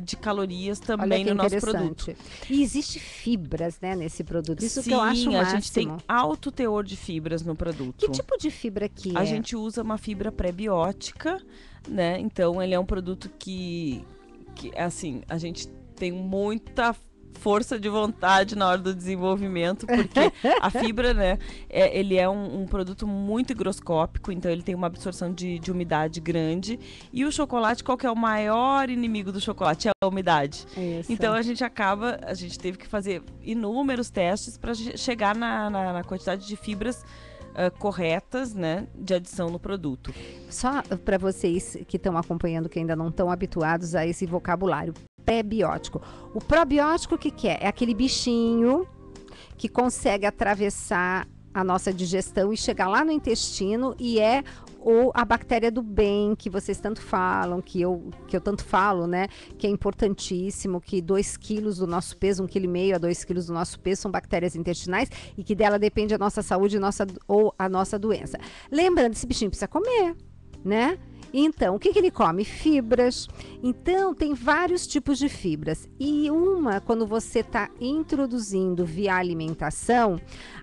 de calorias também no nosso produto. E existe fibras, né, nesse produto. Isso Sim, que eu acho o máximo. A gente tem alto teor de fibras no produto. Que tipo de fibra que A gente usa uma fibra pré-biótica, né? Então, ele é um produto que assim, a gente tem muita força de vontade na hora do desenvolvimento, porque a fibra, né, ele é um produto muito higroscópico, então ele tem uma absorção de umidade grande, e o chocolate, qual que é o maior inimigo do chocolate? É a umidade. Isso. Então a gente teve que fazer inúmeros testes para chegar na quantidade de fibras corretas, né, de adição no produto. Só para vocês que estão acompanhando, que ainda não estão habituados a esse vocabulário, pré-biótico. O probiótico, o que é? É aquele bichinho que consegue atravessar a nossa digestão e chegar lá no intestino, e é a bactéria do bem, que vocês tanto falam, que eu tanto falo, né? Que é importantíssimo, que 2 quilos do nosso peso, 1,5 kg a 2 quilos do nosso peso são bactérias intestinais, e que dela depende a nossa saúde ou a nossa doença. Lembrando, esse bichinho precisa comer, né? Então, o que ele come? Fibras. Então, tem vários tipos de fibras. E quando você está introduzindo via alimentação,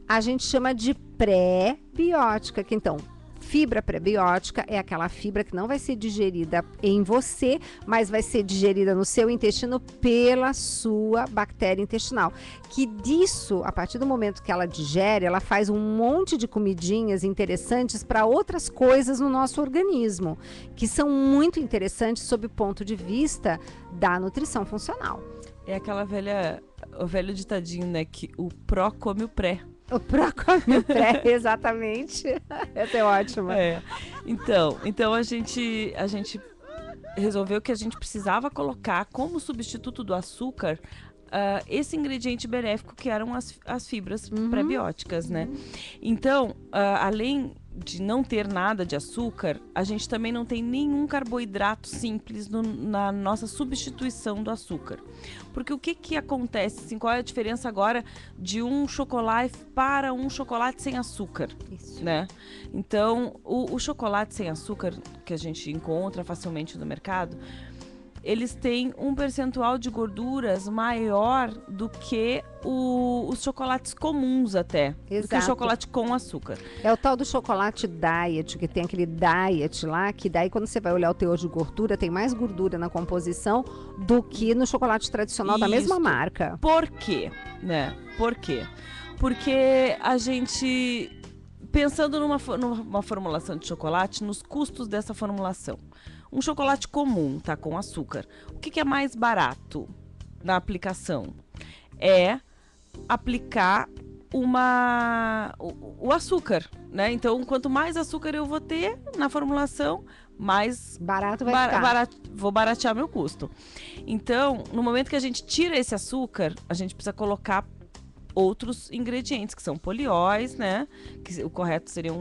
a gente chama de pré-biótica, que então... Fibra pré-biótica é aquela fibra que não vai ser digerida em você, mas vai ser digerida no seu intestino pela sua bactéria intestinal. Que disso, a partir do momento que ela digere, ela faz um monte de comidinhas interessantes para outras coisas no nosso organismo, que são muito interessantes sob o ponto de vista da nutrição funcional. É o velho ditadinho, né, que o pró come o pré. O pró come o pré, exatamente. Essa é ótima. Então a gente resolveu que a gente precisava colocar como substituto do açúcar esse ingrediente benéfico que eram as fibras prebióticas, né? Então, além de não ter nada de açúcar, a gente também não tem nenhum carboidrato simples na nossa substituição do açúcar. Porque o que acontece, assim, qual é a diferença agora de um chocolate para um chocolate sem açúcar? Isso. Né? Então, o chocolate sem açúcar, que a gente encontra facilmente no mercado, eles têm um percentual de gorduras maior do que os chocolates comuns até. Exato. Do que o chocolate com açúcar. É o tal do chocolate diet, que tem aquele diet lá, que daí quando você vai olhar o teor de gordura, tem mais gordura na composição do que no chocolate tradicional da mesma marca. Por quê? Né? Por quê? Porque a gente, pensando numa formulação de chocolate, nos custos dessa formulação. Um chocolate comum, tá, com açúcar. O que é mais barato na aplicação? É aplicar o açúcar, né? Então, quanto mais açúcar eu vou ter na formulação, mais barato vai ficar. Vou baratear meu custo. Então, no momento que a gente tira esse açúcar, a gente precisa colocar outros ingredientes, que são polióis, né? Que o correto seria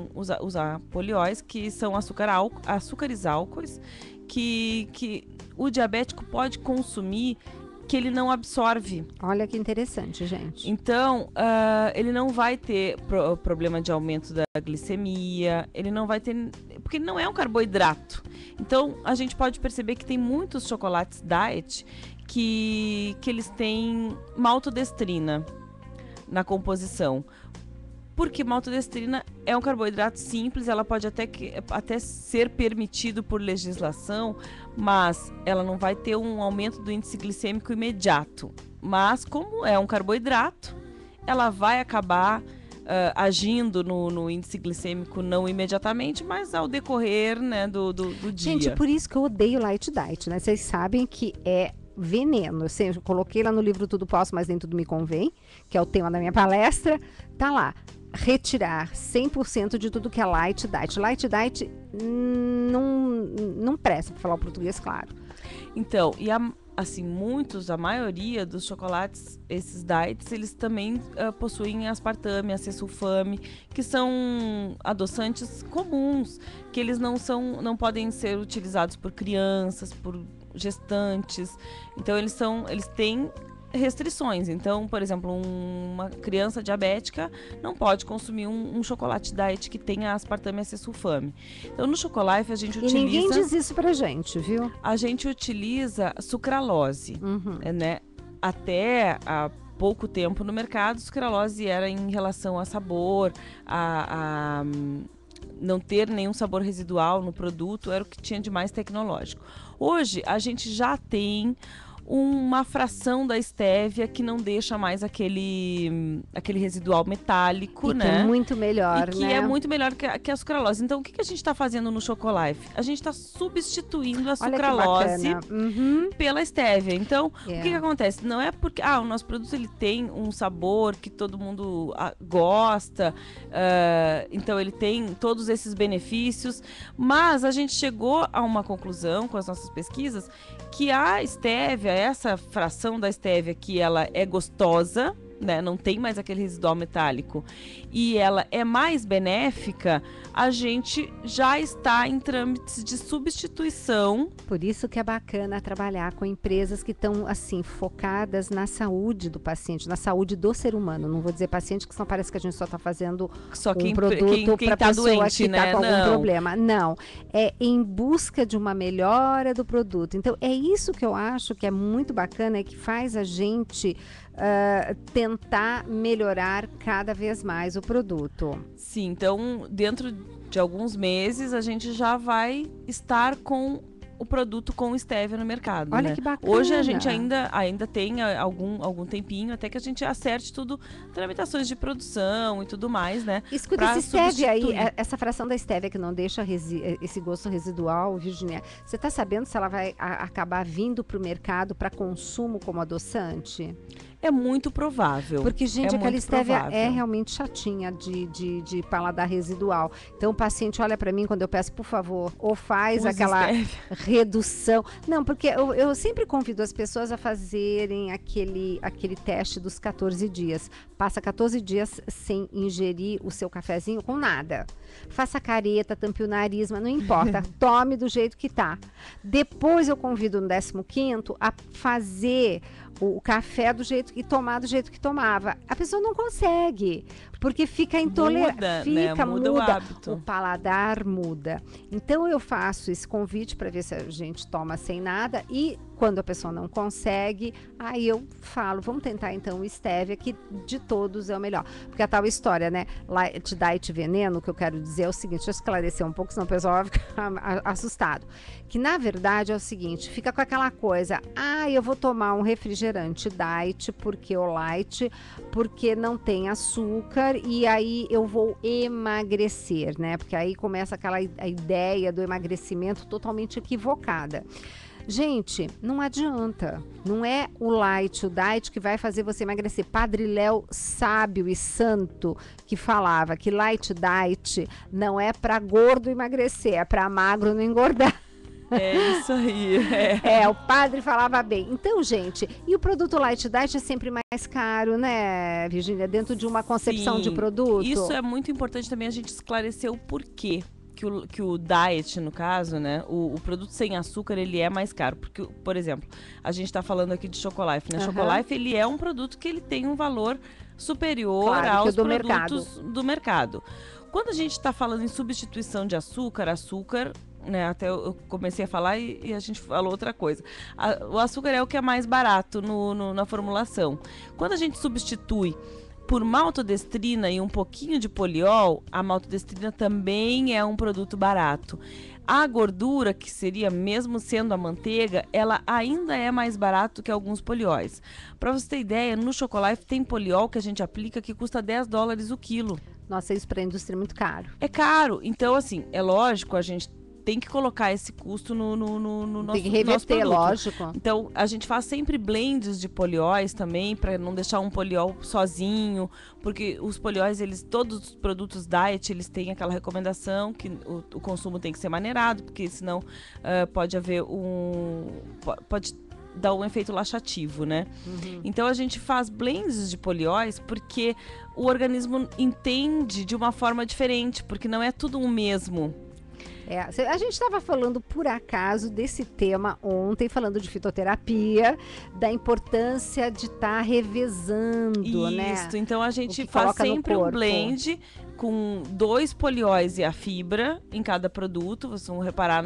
usar polióis, que são açúcares álcoois, que o diabético pode consumir, que ele não absorve. Olha que interessante, gente. Então, ele não vai ter problema de aumento da glicemia, ele não vai ter... Porque ele não é um carboidrato. Então, a gente pode perceber que tem muitos chocolates diet que eles têm maltodestrina na composição. Porque maltodestrina é um carboidrato simples, ela pode até ser permitido por legislação, mas ela não vai ter um aumento do índice glicêmico imediato. Mas, como é um carboidrato, ela vai acabar agindo no índice glicêmico não imediatamente, mas ao decorrer, né, do dia. Gente, por isso que eu odeio Light Diet, né? Vocês sabem que é veneno. Eu coloquei lá no livro Tudo Posso, mas nem tudo me convém, que é o tema da minha palestra. Tá lá. Retirar 100% de tudo que é Light Diet. Light Diet não presta, para falar o português claro. Então, e a maioria dos chocolates, esses diets, eles também possuem aspartame, acesulfame, que são adoçantes comuns, que eles não podem ser utilizados por crianças, por gestantes. Então eles têm restrições. Então, por exemplo, uma criança diabética não pode consumir um chocolate diet que tenha aspartame e acesulfame. Então, no Chocolife a gente utiliza... E ninguém diz isso pra gente, viu? A gente utiliza sucralose, né? Até há pouco tempo no mercado, sucralose era em relação a sabor, a não ter nenhum sabor residual no produto, era o que tinha de mais tecnológico. Hoje, a gente já tem uma fração da estévia que não deixa mais aquele residual metálico, e né? Que é muito melhor, que é muito melhor que a sucralose. Então, o que a gente está fazendo no Chocolife? A gente está substituindo a sucralose pela estévia. Então, o que acontece? Não é porque o nosso produto ele tem um sabor que todo mundo gosta, então ele tem todos esses benefícios, mas a gente chegou a uma conclusão com as nossas pesquisas que a estévia, essa fração da estévia que ela é gostosa, né, não tem mais aquele residual metálico, e ela é mais benéfica, a gente já está em trâmites de substituição. Por isso que é bacana trabalhar com empresas que estão, assim, focadas na saúde do paciente, na saúde do ser humano. Não vou dizer paciente, que senão parece que a gente só está fazendo um produto para tá pessoa doente, que está né? com algum problema. Não, é em busca de uma melhora do produto. Então, é isso que eu acho que é muito bacana, é que faz a gente tentar melhorar cada vez mais o produto. Sim, então dentro de alguns meses a gente já vai estar com o produto com estévia no mercado. Olha, né? que bacana. Hoje a gente ainda tem algum tempinho até que a gente acerte tudo, tramitações de produção e tudo mais, né? Escuta, esse estévia aí, essa fração da estévia que não deixa esse gosto residual, Virginia, você está sabendo se ela vai acabar vindo para o mercado para consumo como adoçante? É muito provável. Porque, gente, é aquela estévia provável. é realmente chatinha de paladar residual. Então, o paciente olha para mim quando eu peço, por favor, ou faz Use aquela estévia. redução. Não, porque eu sempre convido as pessoas a fazerem aquele teste dos 14 dias. Passa 14 dias sem ingerir o seu cafezinho com nada. Faça careta, tampe o nariz, mas não importa. Tome do jeito que tá. Depois eu convido no 15º a fazer o café do jeito que tomar do jeito que tomava. A pessoa não consegue, porque fica intolerante, Muda o hábito. o paladar muda. Então eu faço esse convite para ver se a gente toma sem nada e quando a pessoa não consegue, aí eu falo, vamos tentar então o stevia, que de todos é o melhor. Porque a tal história, né, light diet veneno, que eu quero dizer é o seguinte, deixa eu esclarecer um pouco, senão o pessoal vai ficar assustado. Que na verdade é o seguinte, fica com aquela coisa, eu vou tomar um refrigerante diet, porque o light, porque não tem açúcar, e aí eu vou emagrecer, né? Porque aí começa a ideia do emagrecimento totalmente equivocada. Gente, não adianta. Não é o light, o diet que vai fazer você emagrecer. Padre Léo, sábio e santo, que falava que light diet não é para gordo emagrecer, é para magro não engordar. É isso aí. O padre falava bem. Então, gente, e o produto light diet é sempre mais caro, né, Virgínia? Dentro de uma concepção de produto. Isso é muito importante também a gente esclarecer o porquê. Que o diet, no caso, né, o produto sem açúcar, ele é mais caro. Porque, por exemplo, a gente está falando aqui de Chocolife, né? Chocolife, ele é um produto que ele tem um valor superior aos produtos do mercado. Quando a gente está falando em substituição de açúcar, né, até eu comecei a falar e a gente falou outra coisa. O açúcar é o que é mais barato na formulação. Quando a gente substitui por maltodestrina e um pouquinho de poliol, a maltodestrina também é um produto barato. A gordura, que seria mesmo sendo a manteiga, ela ainda é mais barato que alguns polióis. Para você ter ideia, no Chocolife tem poliol que a gente aplica que custa $10 o quilo. Nossa, isso para a indústria é muito caro. É caro. Então, assim, é lógico, a gente tem que colocar esse custo no nosso, tem que reverter, nosso lógico. Então, a gente faz sempre blends de polióis também, para não deixar um poliol sozinho, porque os polióis, todos os produtos diet, eles têm aquela recomendação que o consumo tem que ser maneirado, porque senão pode haver pode dar um efeito laxativo, né? Então, a gente faz blends de polióis porque o organismo entende de uma forma diferente, porque não é tudo o mesmo. A gente estava falando, por acaso, desse tema ontem, falando de fitoterapia, da importância de estar revezando, né? Isso, então a gente faz sempre um blend com 2 polióis e a fibra em cada produto. Vocês vão reparar,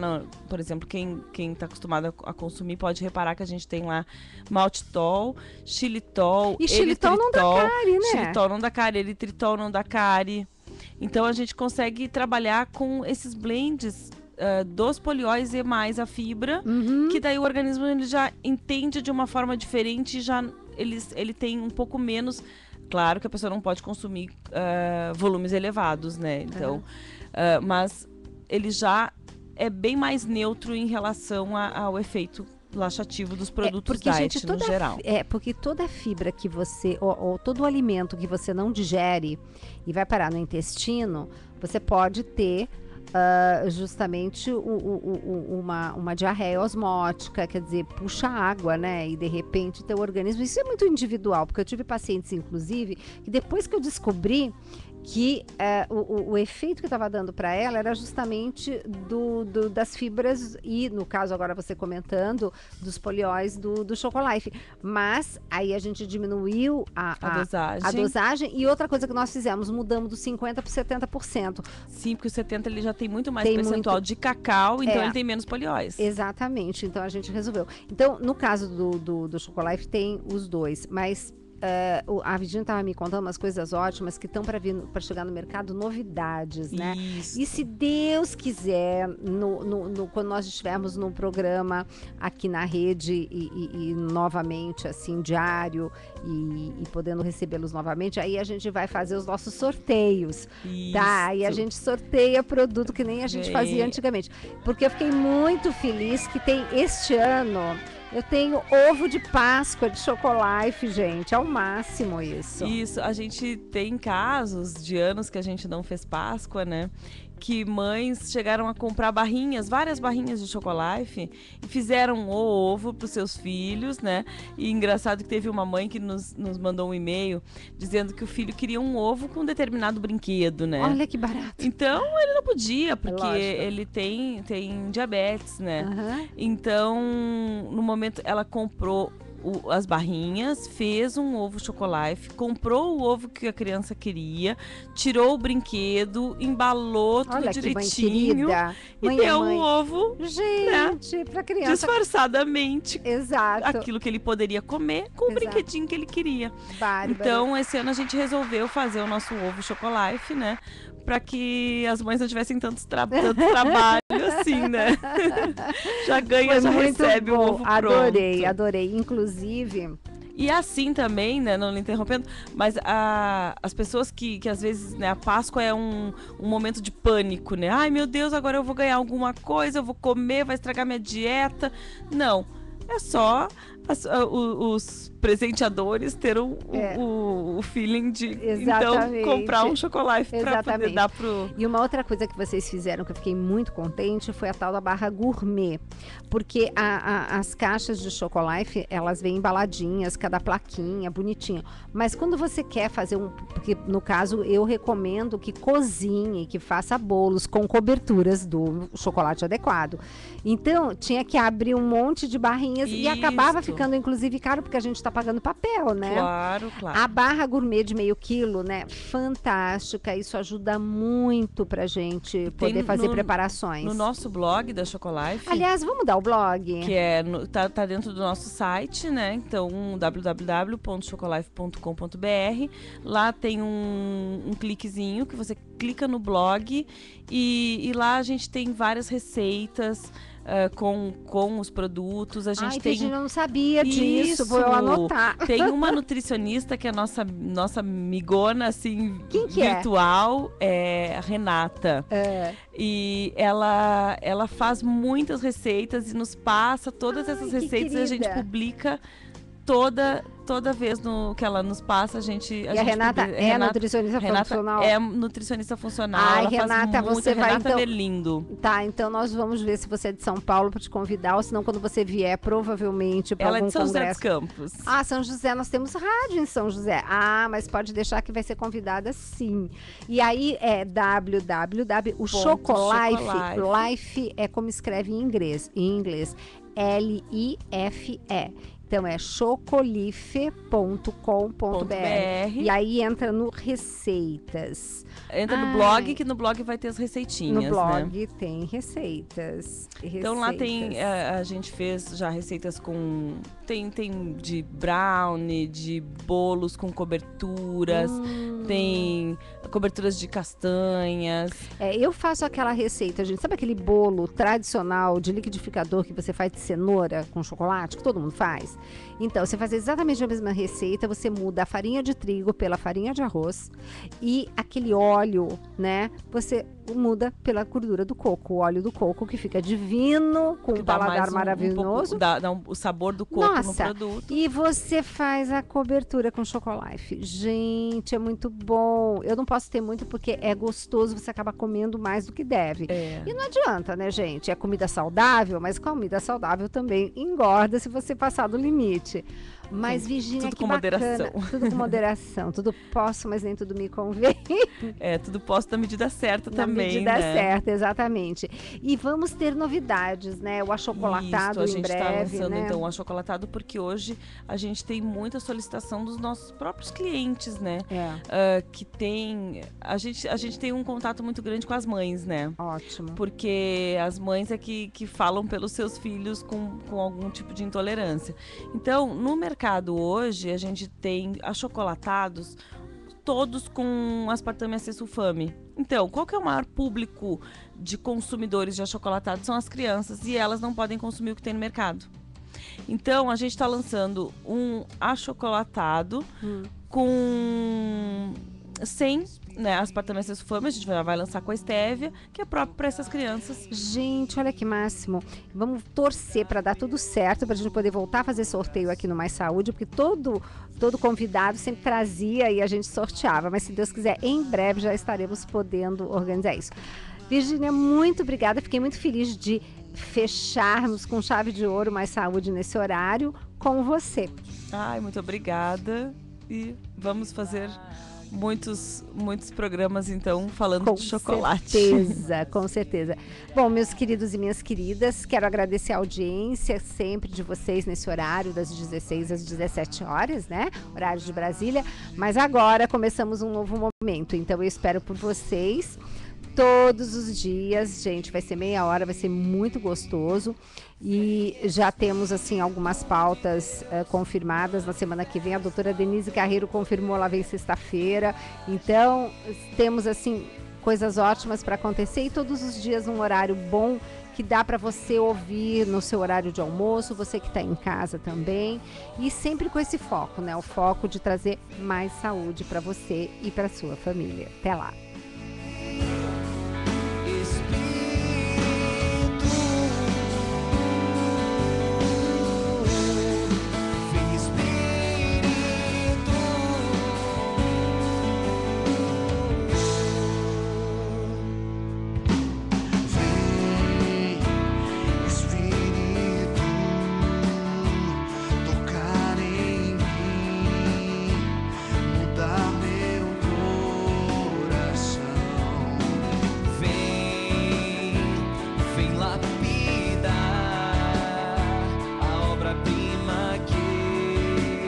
por exemplo, quem está acostumado a consumir pode reparar que a gente tem lá maltitol, xilitol, e xilitol não dá cárie, né? Xilitol não dá cárie, eritritol não dá cárie. Então, a gente consegue trabalhar com esses blends dos polióis e mais a fibra, que daí o organismo ele já entende de uma forma diferente, ele tem um pouco menos. Claro que a pessoa não pode consumir volumes elevados, né? Então, mas ele já é bem mais neutro em relação ao efeito laxativo dos produtos diet, no geral. Porque toda fibra que você, ou todo alimento que você não digere e vai parar no intestino, você pode ter justamente uma diarreia osmótica, quer dizer, puxa água, né? E de repente teu organismo, isso é muito individual, porque eu tive pacientes, inclusive, que depois que eu descobri que o efeito que estava dando para ela era justamente das fibras e, no caso, agora você comentando, dos polióis do Chocolife. Mas aí a gente diminuiu a dosagem. E outra coisa que nós fizemos, mudamos dos 50% para 70%. Sim, porque o 70% ele já tem muito mais percentual de cacau, então ele tem menos polióis. Exatamente, então a gente resolveu. Então, no caso do Chocolife, tem os dois, mas a Virginia estava me contando umas coisas ótimas que estão para chegar no mercado, novidades, né? Isso. E se Deus quiser, quando nós estivermos no programa aqui na rede e novamente, assim, diário e podendo recebê-los novamente, aí a gente vai fazer os nossos sorteios, tá? E a gente sorteia produto que nem a gente fazia antigamente. Porque eu fiquei muito feliz que tem este ano Eu tenho ovo de Páscoa de Chocolife, gente. É o máximo isso. Isso, a gente tem casos de anos que a gente não fez Páscoa, né? Que mães chegaram a comprar várias barrinhas de Chocolife e fizeram o ovo para os seus filhos, né? E engraçado que teve uma mãe que nos mandou um e-mail dizendo que o filho queria um ovo com um determinado brinquedo, né? Olha que barato. Então ele não podia, porque Lógico. ele tem diabetes, né? Uhum. Então, no momento, ela comprou as barrinhas, fez um ovo Chocolife, comprou o ovo que a criança queria, tirou o brinquedo, embalou tudo Olha direitinho que mãe e deu um ovo, gente, pra criança. Disfarçadamente. Exato. Aquilo que ele poderia comer com o brinquedinho que ele queria. Bárbara. Então, esse ano a gente resolveu fazer o nosso ovo Chocolife, né? Para que as mães não tivessem tanto trabalho assim, né? Já ganha, Foi já muito recebe bom. o ovo Adorei, pronto. adorei. Inclusive... E assim também, né, não lhe interrompendo, mas as pessoas que às vezes, né, a Páscoa é um momento de pânico, né? Ai, meu Deus, agora eu vou ganhar alguma coisa, eu vou comer, vai estragar minha dieta. Não, é só os presenteadores ter o feeling de Exatamente. então comprar um Chocolife para poder dar pro... E uma outra coisa que vocês fizeram que eu fiquei muito contente foi a tal da barra gourmet, porque as caixas de Chocolife, elas vêm embaladinhas, cada plaquinha, bonitinha, mas quando você quer fazer porque no caso eu recomendo que cozinhe, que faça bolos com coberturas do chocolate adequado, então tinha que abrir um monte de barrinhas e acabava ficando inclusive caro, porque a gente está pagando papel, né? Claro, claro. A barra gourmet de meio quilo, né? Fantástica. Isso ajuda muito pra gente poder fazer preparações. No nosso blog da Chocolife. Aliás, vamos dar o blog. Que tá dentro do nosso site, né? Então, www.chocolife.com.br. Lá tem um cliquezinho que você clica no blog e lá a gente tem várias receitas. Com os produtos, a gente tem... eu não sabia disso, vou anotar. Tem uma nutricionista que é nossa amigona, assim, quem que virtual, é a Renata. E ela faz muitas receitas e nos passa todas essas receitas e a gente publica toda vez que ela nos passa, a gente Renata é nutricionista funcional? É nutricionista funcional. Ai, ela Renata, faz muito, você vai Renata então... Berlindo. Tá, então nós vamos ver se você é de São Paulo para te convidar, ou senão quando você vier, provavelmente para algum congresso. Ela é de São José dos Campos. Ah, São José, nós temos rádio em São José. Ah, mas pode deixar que vai ser convidada sim. E aí é o Chocolife. Life é como escreve em inglês. L-I-F-E. Então é chocolife.com.br e aí entra no receitas. Entra no blog, que no blog vai ter as receitinhas, no blog, né? Tem receitas. Então lá tem, a gente fez já receitas com, tem de brownie, de bolos com coberturas, tem coberturas de castanhas. Eu faço aquela receita, gente, sabe aquele bolo tradicional de liquidificador que você faz de cenoura com chocolate, que todo mundo faz? Então, você faz exatamente a mesma receita, você muda a farinha de trigo pela farinha de arroz e aquele óleo, né? Você muda pela gordura do coco, o óleo do coco, que fica divino, com um paladar maravilhoso. Dá o sabor do coco no produto. E você faz a cobertura com Chocolife. Gente, é muito bom. Eu não posso ter muito porque é gostoso, você acaba comendo mais do que deve. E não adianta, né, gente? É comida saudável, mas comida saudável também engorda se você passar do limite. Mas, Virgínia, tudo que com bacana. moderação. Tudo com moderação. Tudo posso, mas nem tudo me convém. Tudo posso na medida certa também, na medida né? certa, exatamente. E vamos ter novidades, né? O achocolatado em breve, tá lançando, né? então, o achocolatado, porque hoje a gente tem muita solicitação dos nossos próprios clientes, né? Que tem... A gente tem um contato muito grande com as mães, né? Ótimo. Porque as mães é que falam pelos seus filhos com algum tipo de intolerância. Então, no mercado hoje, a gente tem achocolatados todos com aspartame e acesulfame. Então, qual que é o maior público de consumidores de achocolatados? São as crianças, e elas não podem consumir o que tem no mercado. Então, a gente está lançando um achocolatado sem né, aspartame e sulfame, a gente vai lançar com a estévia, que é próprio para essas crianças. Gente, olha que máximo. Vamos torcer para dar tudo certo, para a gente poder voltar a fazer sorteio aqui no Mais Saúde, porque todo convidado sempre trazia e a gente sorteava. Mas se Deus quiser, em breve já estaremos podendo organizar isso. Virgínia, muito obrigada. Fiquei muito feliz de fecharmos com chave de ouro Mais Saúde nesse horário com você. Ai, muito obrigada. E vamos fazer muitos programas, então, falando de chocolate. Com certeza. Bom, meus queridos e minhas queridas, quero agradecer a audiência sempre de vocês nesse horário, das 16 às 17 horas, né? Horário de Brasília. Mas agora começamos um novo momento, então eu espero por vocês todos os dias, gente. Vai ser meia hora, vai ser muito gostoso. E já temos, assim, algumas pautas confirmadas. Na semana que vem, a doutora Denise Carreiro confirmou, ela vem sexta-feira. Então, temos, assim, coisas ótimas para acontecer. E todos os dias um horário bom que dá para você ouvir no seu horário de almoço, você que está em casa também. E sempre com esse foco, né? O foco de trazer mais saúde para você e para sua família. Até lá!